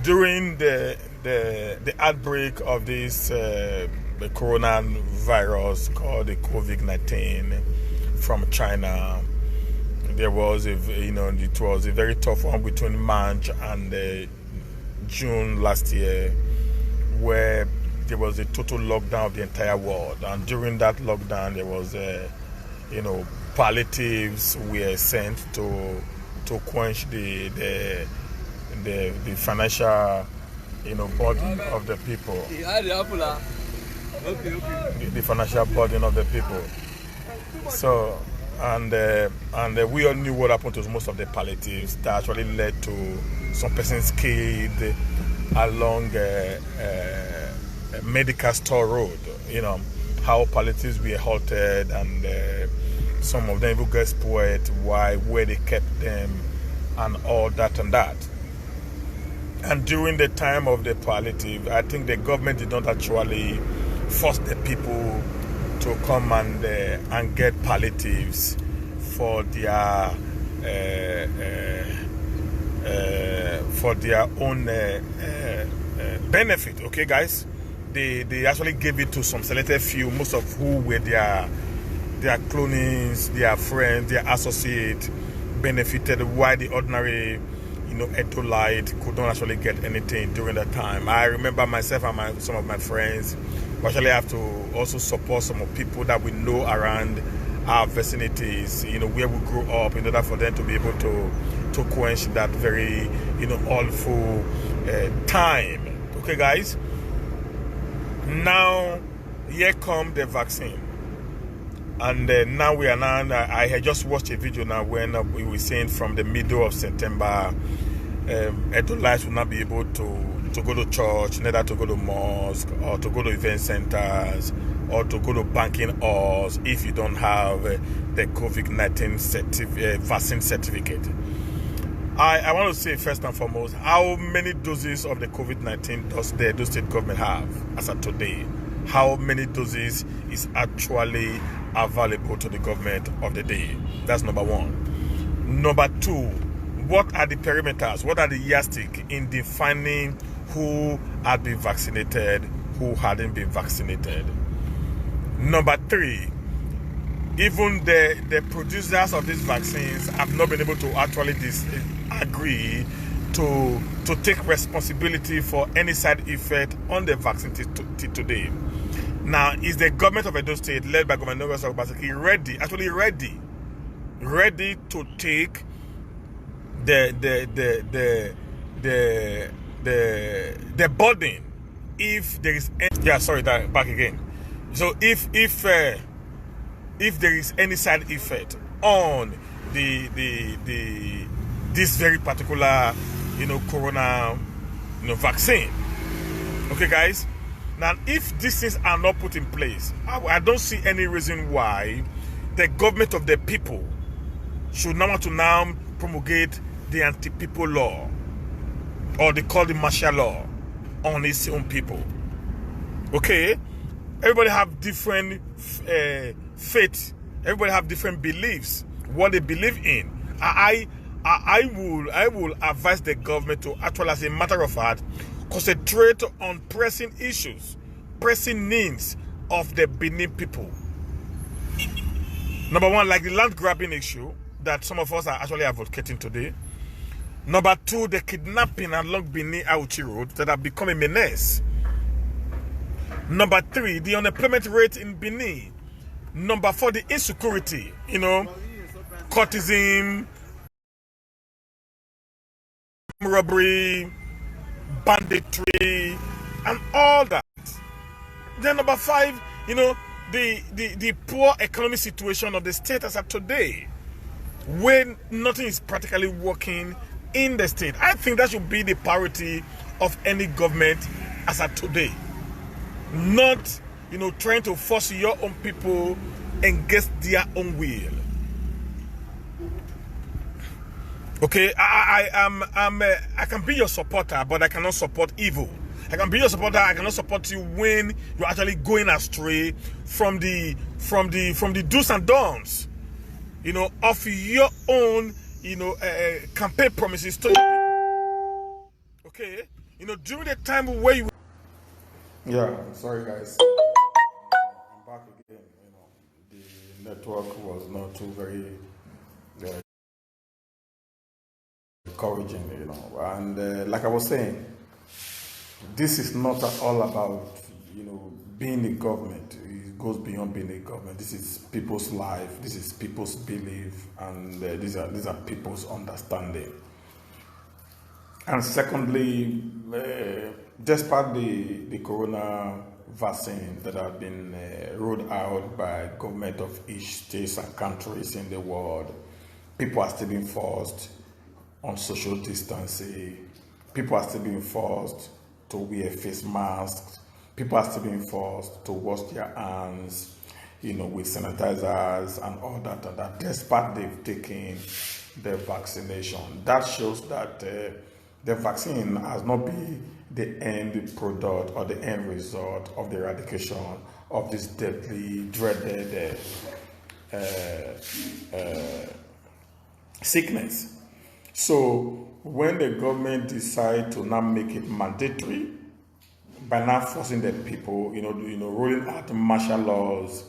during the outbreak of this the coronavirus called the COVID-19 from China, there was it was a very tough one between March and June last year, where there was a total lockdown of the entire world. And during that lockdown, there was palliatives were sent to quench the financial burden of the people. The financial burden of the people. So and we all knew what happened to most of the palliatives that actually led to some persons killed along medical store road. How palliatives were halted, and some of them even got spoiled, where they kept them, and all that and that. And during the time of the palliative, I think the government did not actually force the people to come and get palliatives for their own benefit. Okay, guys, they actually gave it to some selected few, most of who were their clones, their friends, their associates benefited, while the ordinary Edo light could not actually get anything during that time. I remember myself and some of my friends actually have to also support some of people that we know around our vicinities, where we grew up, in order for them to be able to quench that very, awful time. Okay, guys. Now, here come the vaccine. And now I had just watched a video now when we were saying from the middle of September, Edo-lites will not be able to go to church, neither to go to mosque, or to go to event centers, or to go to banking halls if you don't have the COVID-19 vaccine certificate. I want to say first and foremost, how many doses of the COVID-19 does the Edo State government have as of today? How many doses is actually available to the government of the day? That's number one. Number two, what are the perimeters? What are the yardstick in defining who had been vaccinated, who hadn't been vaccinated? Number three, even the producers of these vaccines have not been able to actually agree to take responsibility for any side effect on the vaccine today. Now, is the government of Edo State, led by Governor Obaseki, ready to take the burden if there is back again. So if there is any side effect on this very particular corona vaccine, okay, guys. Now, if these things are not put in place, I don't see any reason why the government of the people should not want to now promulgate the anti-people law, or they call the martial law, on its own people. Okay? Everybody have different faith. Everybody have different beliefs, what they believe in. I will advise the government to actually, as a matter of fact, concentrate on pressing issues, pressing needs of the Benin people. Number one, like the land grabbing issue that some of us are actually advocating today. Number two, the kidnapping along Benin-Auchi Road that have become a menace. Number three, the unemployment rate in Benin. Number four, the insecurity, courtesan, robbery, banditry, and all that. Then number five, the poor economic situation of the state as of today, when nothing is practically working in the state. I think that should be the priority of any government as of today. Not, trying to force your own people against their own will. Okay, I can be your supporter, but I cannot support evil. I can be your supporter. I cannot support you when you're actually going astray from the do's and don'ts, of your own, campaign promises to your people. Okay, during the time where you. Yeah, sorry guys. I'm back again. The network was not too very encouraging, And like I was saying, this is not all about, being a government. It goes beyond being a government. This is people's life. This is people's belief, and these are people's understanding. And secondly, despite the corona vaccine that have been rolled out by government of each states and countries in the world, people are still being forced on social distancing. People are still being forced to wear face masks. People are still being forced to wash their hands, with sanitizers and all that and that, despite they've taken the vaccination. That shows that the vaccine has not been the end product or the end result of the eradication of this deadly, dreaded sickness. So when the government decide to now make it mandatory by now forcing the people, rolling out martial laws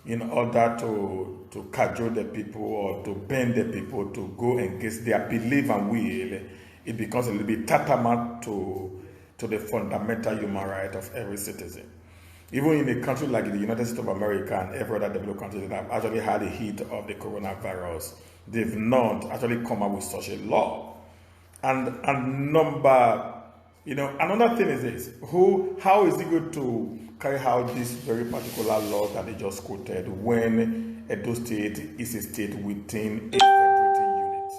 in order to cajole the people or to bend the people to go against their belief and will, it becomes a little bit tantamount to the fundamental human right of every citizen. Even in a country like the United States of America and every other developed country that have actually had a hit of the coronavirus, they've not actually come up with such a law. And another thing is this: how is it going to carry out this very particular law that they just quoted when Edo State is a state within a federating unit?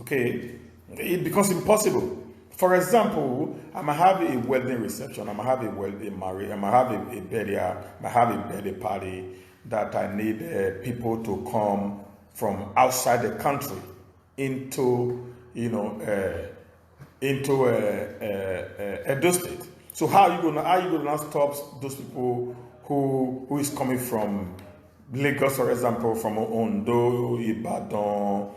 Okay, it becomes impossible. For example, I might have a wedding reception, I might have a wedding marriage, I might have a burial, I might have a birthday party that I need people to come from outside the country into Edo State. So how are you gonna stop those people who is coming from Lagos, for example, from Ondo, Ibadan,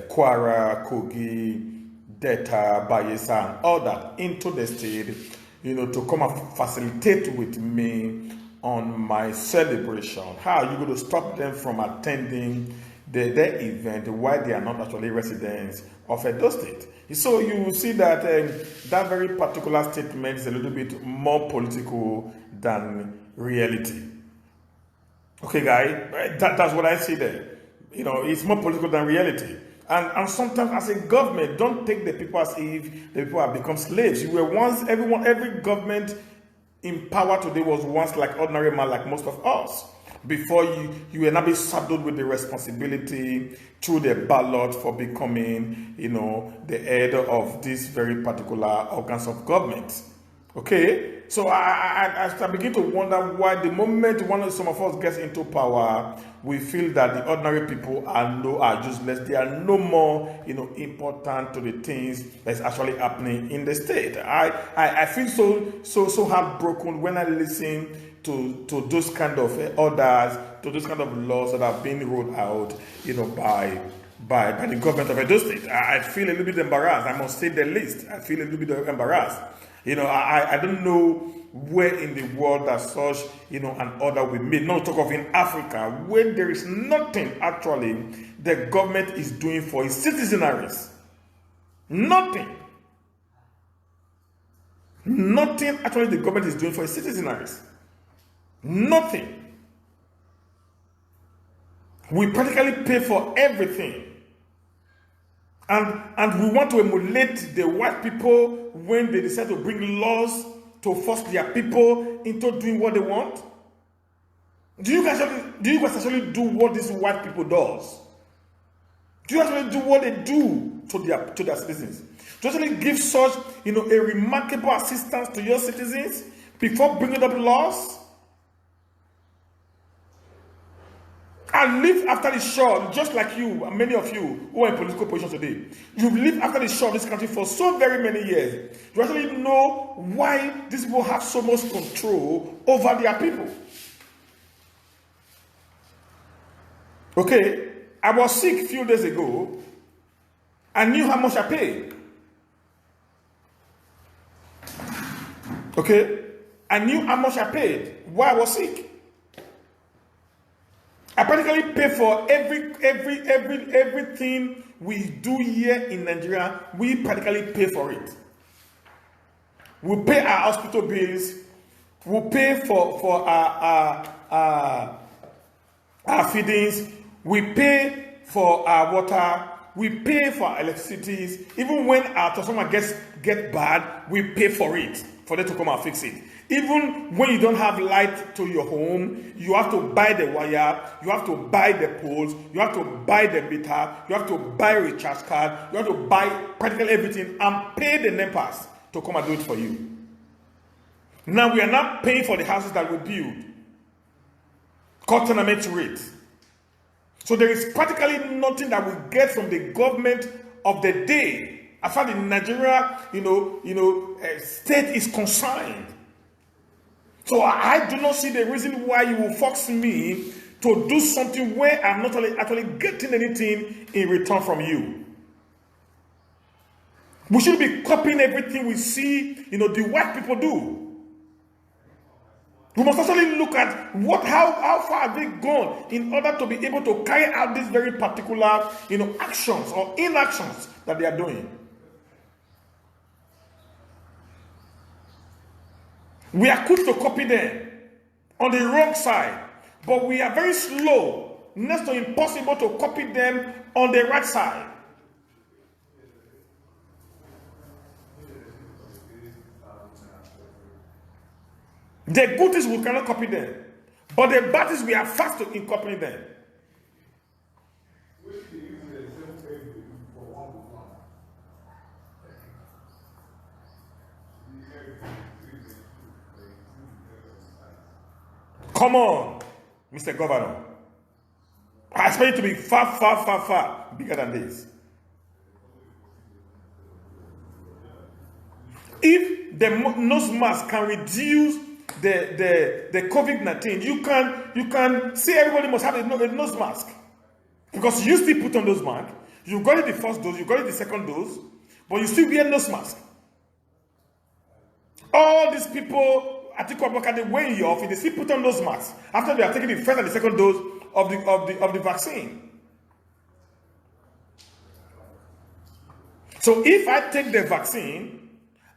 Kwara, Kogi, Delta, Bayelsa, and all that into the state, to come and facilitate with me on my celebration? How are you going to stop them from attending their event while they are not actually residents of Edo State? So you will see that that very particular statement is a little bit more political than reality. Okay, guys, that's what I see there. It's more political than reality. And sometimes as a government, don't take the people as if the people have become slaves. You were once, every government in power today was once like ordinary man, like most of us. Before you were now be saddled with the responsibility through the ballot for becoming, the head of this very particular organs of government. Okay, so I begin to wonder why the moment some of us gets into power, we feel that the ordinary people are useless. They are no more, important to the things that's actually happening in the state. I feel so heartbroken when I listen to those kind of orders, to those kind of laws that have been rolled out, by the government of Edo State. I feel a little bit embarrassed. I must say the least. I feel a little bit embarrassed. I don't know where in the world that such, an order will be made. Not talk of in Africa, where there is nothing actually the government is doing for its citizenries. Nothing. Nothing actually the government is doing for its citizenries. Nothing. We practically pay for everything. And we want to emulate the white people when they decide to bring laws to force their people into doing what they want. Do you guys actually do what these white people does? Do you actually do what they do to their citizens? Do you actually give such a remarkable assistance to your citizens before bringing up laws? I live after the shore, just like you and many of you who are in political positions today. You've lived after the shore of this country for so very many years. You actually know why these people have so much control over their people. Okay, I was sick a few days ago, I knew how much I paid. Okay? I knew how much I paid while I was sick. I practically pay for everything we do here in Nigeria. We practically pay for it. We pay our hospital bills. We pay for our feedings. We pay for our water. We pay for our electricity. Even when our transformer get bad, we pay for it, for them to come and fix it. Even when you don't have light to your home, you have to buy the wire, you have to buy the poles, you have to buy the meter, you have to buy a recharge card, you have to buy practically everything and pay the NEPAs to come and do it for you. Now we are not paying for the houses that we build, called tenement rate. So there is practically nothing that we get from the government of the day as far as in Nigeria, state is concerned. So I do not see the reason why you will force me to do something where I'm not actually getting anything in return from you. We should be copying everything we see, the white people do. We must actually look at how far have they gone in order to be able to carry out these very particular, actions or inactions that they are doing. We are quick to copy them on the wrong side, but we are very slow, next to impossible to copy them on the right side. The good things we cannot copy them, but the bad things we are fast in copying them. Come on, Mr. Governor. I expect you to be far bigger than this. If the nose mask can reduce the COVID-19, you can say everybody must have a nose mask. Because you still put on those masks. You got it the first dose, you got it the second dose, but you still wear nose mask. All these people, I think they weigh you off, they still put on those masks after they are taking the first and the second dose of the vaccine. So if I take the vaccine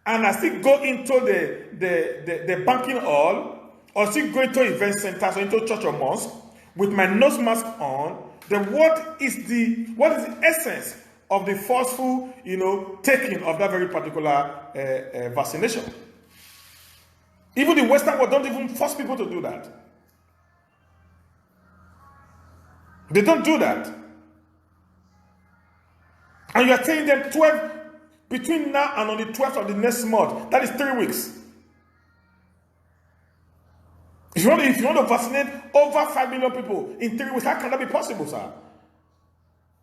and I still go into the banking hall, or still go into event centers or into church or mosque with my nose mask on, then what is the essence of the forceful, taking of that very particular vaccination? Even the Western world don't even force people to do that. They don't do that. And you are telling them 12 between now and on the 12th of the next month. That is 3 weeks. If you want to vaccinate over 5 million people in 3 weeks, how can that be possible, sir?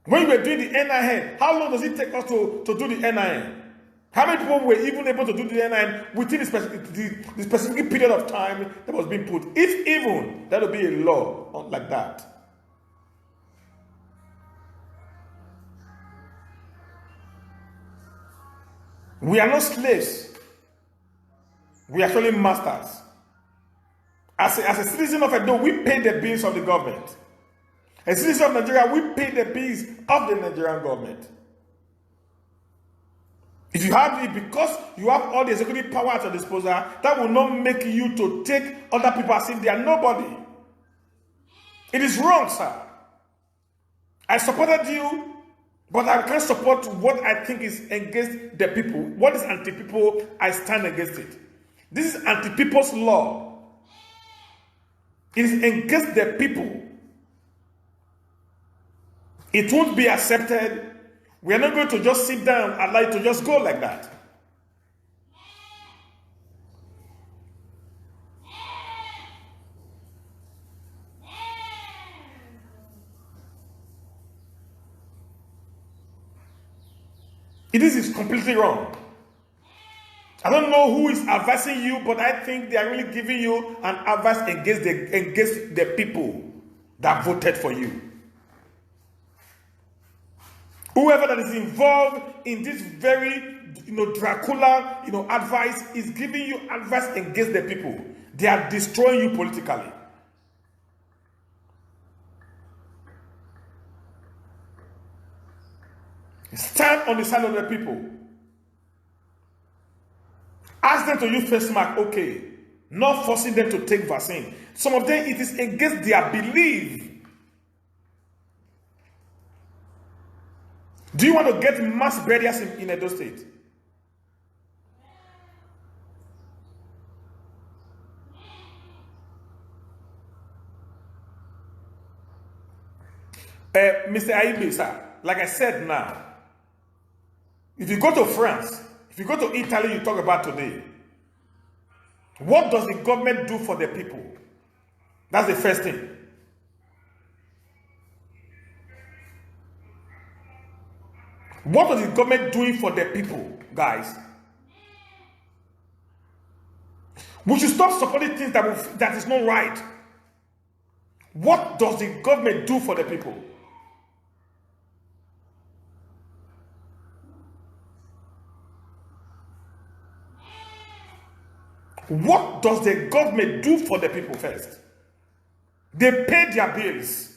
When you were doing the NIN, how long does it take us to do the NIN? How many people were even able to do the NIN within the specific period of time that was being put? If even, that would be a law like that. We are not slaves. We are actually masters. As a citizen of Edo, we pay the bills of the government. As a citizen of Nigeria, we pay the bills of the Nigerian government. If you have it, because you have all the executive power at your disposal, that will not make you to take other people as if they are nobody. It is wrong, sir. I supported you, but I can't support what I think is against the people. What is anti-people, I stand against it. This is anti-people's law. It is against the people. It won't be accepted. We are not going to just sit down and allow it to just go like that. This is completely wrong. I don't know who is advising you, but I think they are really giving you an advice against the people that voted for you. Whoever that is involved in this very, Dracula, advice is giving you advice against the people. They are destroying you politically. Stand on the side of the people. Ask them to use face mask, okay. Not forcing them to take vaccine. Some of them, it is against their belief. Do you want to get mass burials in Edo State? Mr. Aibe, sir, like I said now, if you go to France, if you go to Italy, you talk about today, what does the government do for the people? That's the first thing. What is the government doing for the people, guys? We should stop supporting things that is not right. What does the government do for the people? What does the government do for the people first? They pay their bills.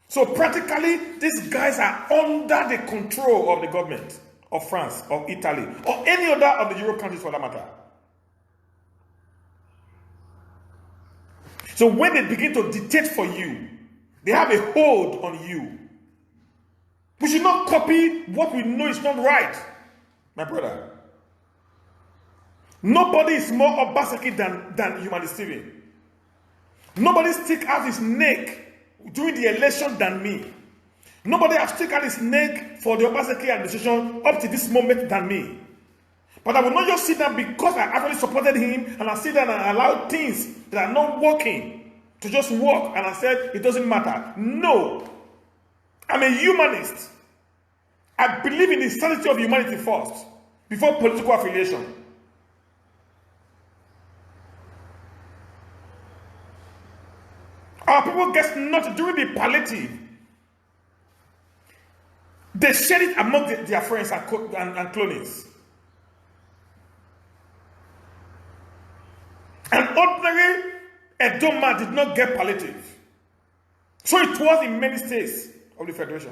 So practically, these guys are under the control of the government of France, of Italy, or any other of the Euro countries for that matter. So when they begin to dictate for you, they have a hold on you. We should not copy what we know is not right, my brother. Nobody is more Obaseki than Human Steven. Nobody stick out his neck during the election than me. Nobody has stick out his neck for the Obaseki administration up to this moment than me. But I will not just sit down because I actually supported him and I sit down and allow things that are not working to just work and I said it doesn't matter. No. I'm a humanist. I believe in the sanity of humanity first before political affiliation. Our people get not during the palliative. They share it among their friends and clonies. An ordinary Edo man did not get palliative. So it was in many states of the Federation.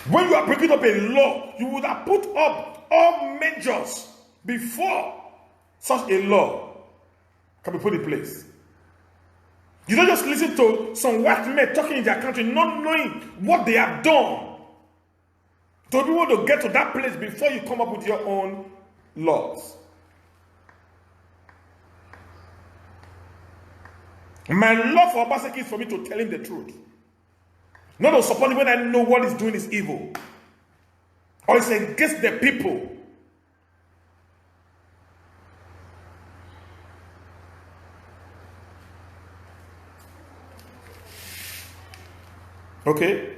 When you are breaking up a law, you would have put up all measures before such a law can be put in place. You don't just listen to some white men talking in their country, not knowing what they have done to be able to get to that place before you come up with your own laws. My love for Obaseki is for me to tell him the truth. Not to support him when I know what he's doing is evil. Or it's against the people. Okay?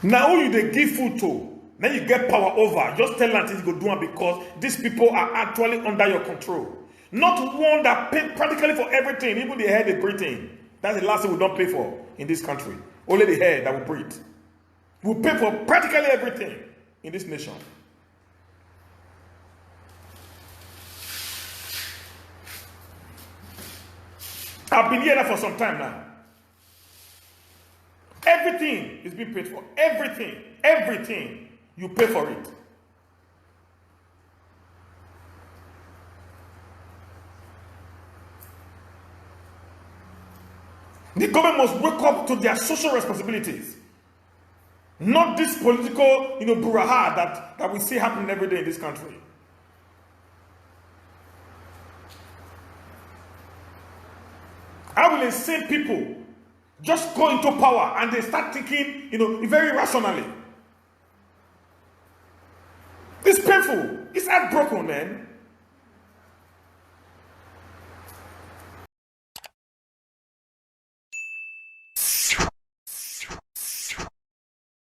Now who you they give food to, then you get power over. Just tell them things go do it because these people are actually under your control. Not one that paid practically for everything, even the hair they breathe in. That's the last thing we don't pay for in this country. Only the hair that we breathe. We pay for practically everything in this nation. I've been here now for some time now. Everything is being paid for. Everything. Everything. You pay for it. The government must wake up to their social responsibilities. Not this political, brouhaha that we see happening every day in this country. How will insane people just go into power and they start thinking, very rationally? It's painful. It's heartbroken, man.